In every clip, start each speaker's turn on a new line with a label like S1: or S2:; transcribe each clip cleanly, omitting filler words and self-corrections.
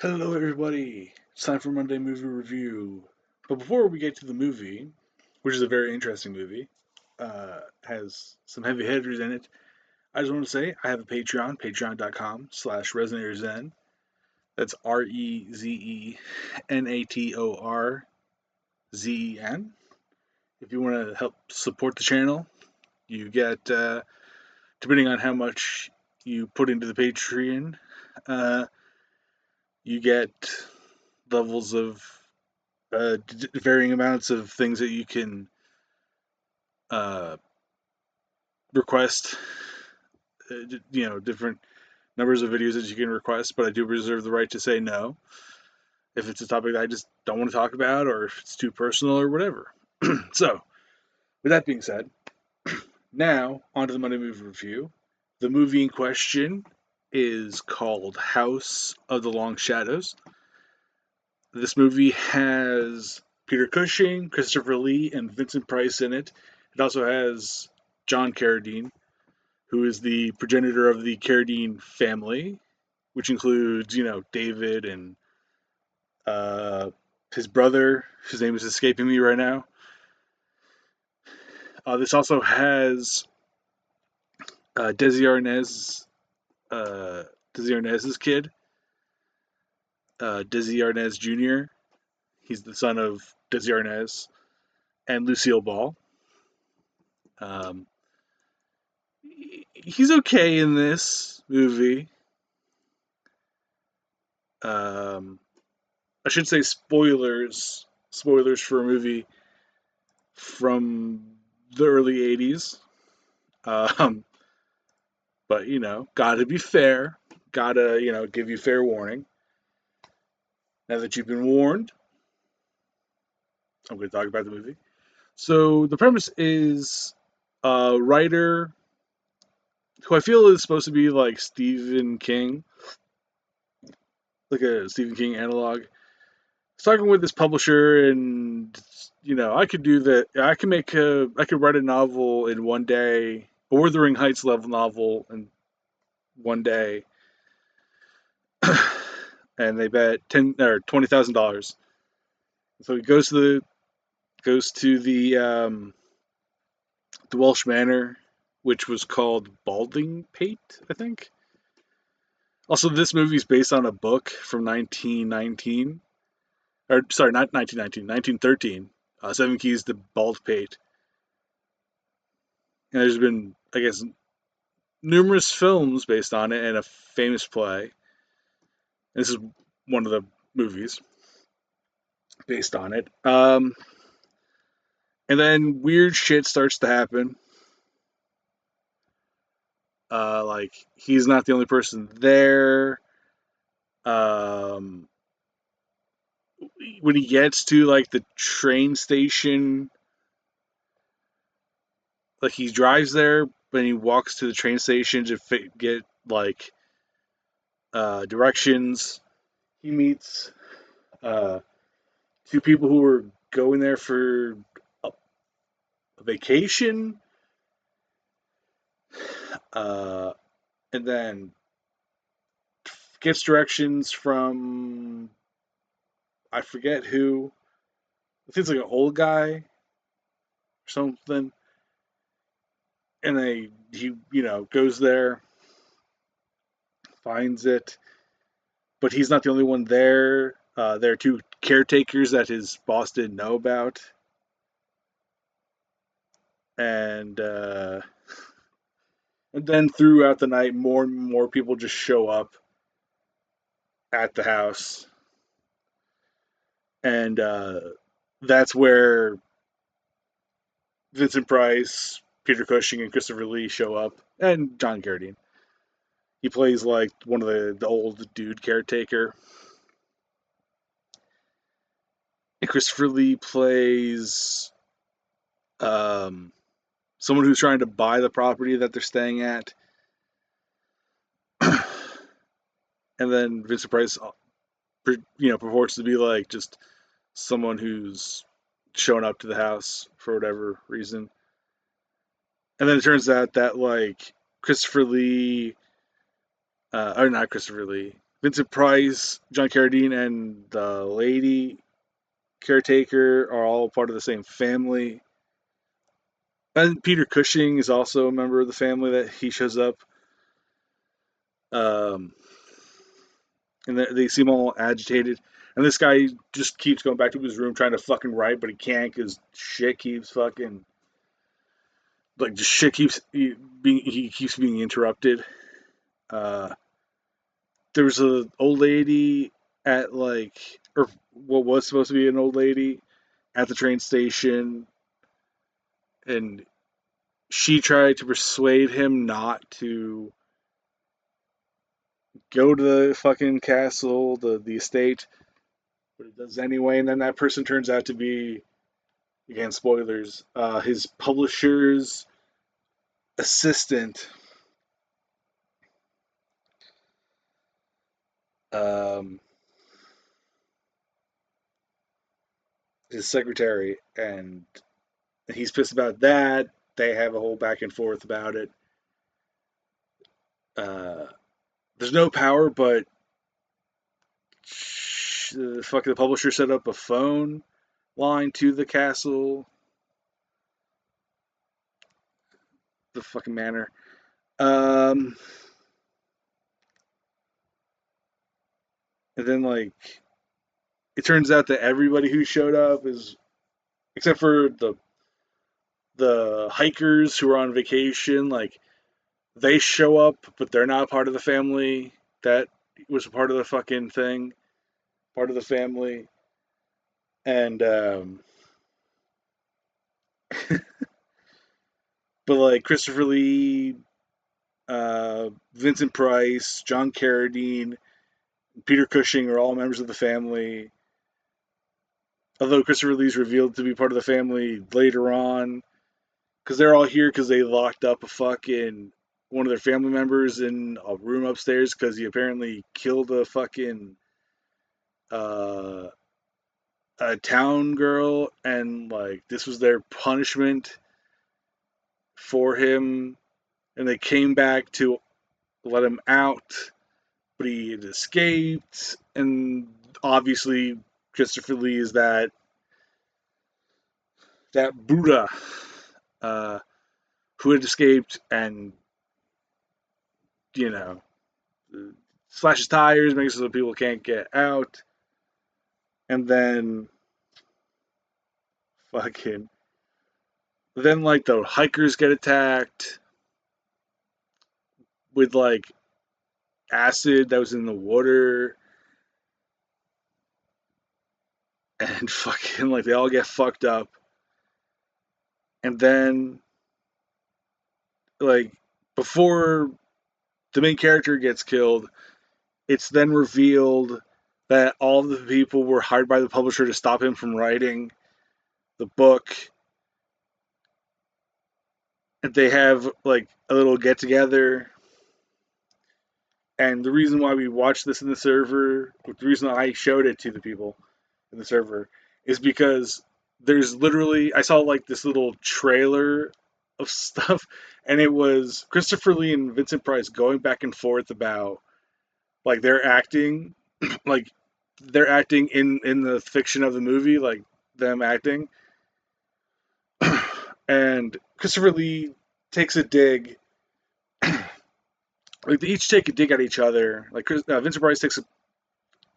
S1: Hello, everybody. It's time for Monday Movie Review. But before we get to the movie, which is a very interesting movie, has some heavy hitters in it, I just want to say I have a Patreon, patreon.com/RezenatorZen. That's RezenatorZen. If you want to help support the channel, you get, depending on how much you put into the Patreon, uh, you get levels of varying amounts of things that you can uh, request. Different numbers of videos that you can request, but I do reserve the right to say no if it's a topic that I just don't want to talk about, or if it's too personal, or whatever. So, with that being said, now on to the Monday Movie Review. The movie in question is called House of the Long Shadows. This movie has Peter Cushing, Christopher Lee, and Vincent Price in it. It also has John Carradine, who is the progenitor of the Carradine family, which includes, David and uh, his brother, whose name is escaping me right now. This also has Desi Arnaz, Desi Arnaz's kid, Desi Arnaz Jr. He's the son of Desi Arnaz and Lucille Ball. Um, he's okay in this movie. Um, I should say spoilers. Spoilers for a movie from the early '80s. Um, but gotta be fair. Gotta give you fair warning. Now that you've been warned, I'm going to talk about the movie. So the premise is a writer who I feel is supposed to be like Stephen King, like a Stephen King analog. He's talking with this publisher, and I could do that. I could write a novel in one day, a Wuthering Heights level novel in one day, and they bet $20,000. So he goes to the Welsh Manor, which was called Balding Pate, I think. Also, this movie is based on a book from 1919, or sorry, not 1919, 1913. Seven Keys to Baldpate. And there's been, I guess, numerous films based on it and a famous play. This is one of the movies based on it. And then weird shit starts to happen. Like he's not the only person there. Um, when he gets to like the train station, like he drives there, but he walks to the train station to get like directions. He meets uh, two people who were going there for a vacation, uh, and then gets directions from I forget who. I think it's like an old guy or something. And he goes there, finds it, but he's not the only one there. There are two caretakers that his boss didn't know about, and then throughout the night, more and more people just show up at the house, and that's where Vincent Price, Peter Cushing, and Christopher Lee show up, and John Carradine. He plays like one of the old dude caretaker. And Christopher Lee plays someone who's trying to buy the property that they're staying at. And then Vincent Price, purports to be like just someone who's shown up to the house for whatever reason. And then it turns out that like Christopher Lee, or not Christopher Lee, Vincent Price, John Carradine, and the lady caretaker are all part of the same family. And Peter Cushing is also a member of the family that he shows up. Um, and they seem all agitated. And this guy just keeps going back to his room trying to fucking write, but he can't because shit keeps fucking just shit keeps being he keeps being interrupted. Uh, there's a old lady at or what was supposed to be an old lady at the train station, and she tried to persuade him not to go to the fucking castle, the estate, but it does anyway. And then that person turns out to be, again, spoilers, his publisher's assistant, um, his secretary, and he's pissed about that. They have a whole back and forth about it. Uh, there's no power, but the publisher set up a phone line to the castle, the fucking manor. Um, and then it turns out that everybody who showed up is, except for the hikers who are on vacation, they show up, but they're not part of the family that was a part of the fucking thing, part of the family. And but Christopher Lee, Vincent Price, John Carradine, Peter Cushing are all members of the family. Although Christopher Lee's revealed to be part of the family later on, because they're all here because they locked up a fucking one of their family members in a room upstairs because he apparently killed uh, a town girl, and this was their punishment for him, and they came back to let him out, but he had escaped, and obviously Christopher Lee is that Buddha uh, who had escaped, and you know slashes tires, makes it so people can't get out, and then fucking then the hikers get attacked with acid that was in the water, and fucking they all get fucked up, and then like before the main character gets killed, it's then revealed that all of the people were hired by the publisher to stop him from writing the book. And they have a little get together. And the reason why we watched this in the server, the reason I showed it to the people in the server, is because there's literally, I saw this little trailer of stuff, and it was Christopher Lee and Vincent Price going back and forth about their acting, like they're acting in the fiction of the movie, them acting. And Christopher Lee takes a dig. They each take a dig at each other. Vincent Price takes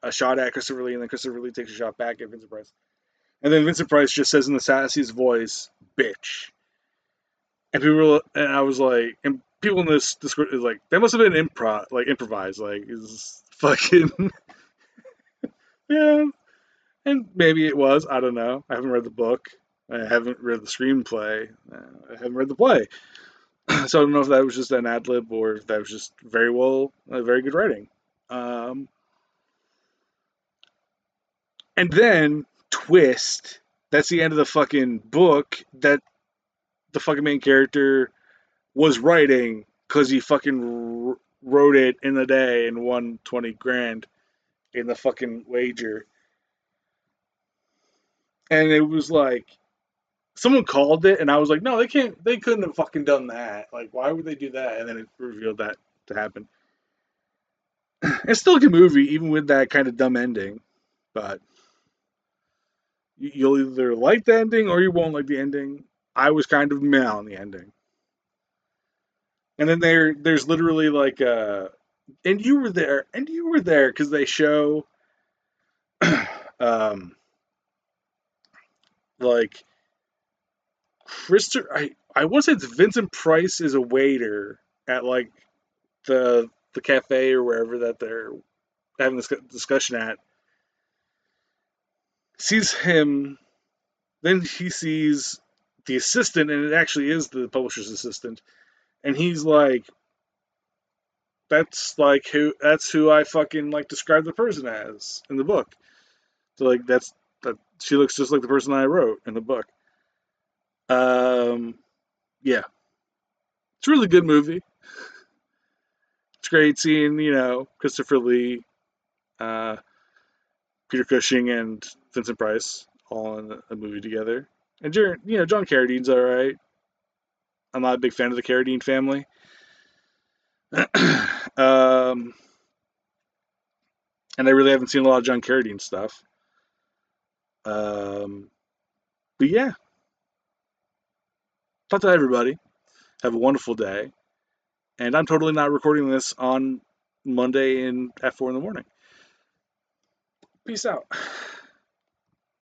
S1: a shot at Christopher Lee, and then Christopher Lee takes a shot back at Vincent Price. And then Vincent Price just says in the sassiest voice, "Bitch." And I was like, and people in this Discord is that must have been improvised, is fucking yeah. And maybe it was. I don't know. I haven't read the book. I haven't read the screenplay. I haven't read the play. So I don't know if that was just an ad lib or if that was just very good writing. Um, and then twist. That's the end of the fucking book that the fucking main character was writing because he fucking wrote it in a day and won 20 grand in the fucking wager. And it was someone called it, and I was like, no, they couldn't have fucking done that. Why would they do that? And then it revealed that to happen. It's still a good movie, even with that kind of dumb ending. But you'll either like the ending or you won't like the ending. I was kind of meh on the ending. And then there's literally like and you were there because they show um like I want to say it's Vincent Price is a waiter at like the cafe or wherever that they're having this discussion at. Sees him, then he sees the assistant, and it actually is the publisher's assistant, and he's like, that's who I fucking like describe the person as in the book. So like that she looks just like the person I wrote in the book. Um, yeah, it's a really good movie. It's great seeing Christopher Lee, uh, Peter Cushing, and Vincent Price all in a movie together. And John Carradine's all right. I'm not a big fan of the Carradine family. um, and I really haven't seen a lot of John Carradine stuff. Um, but yeah, talk to everybody. Have a wonderful day. And I'm totally not recording this on Monday at 4 in the morning. Peace out.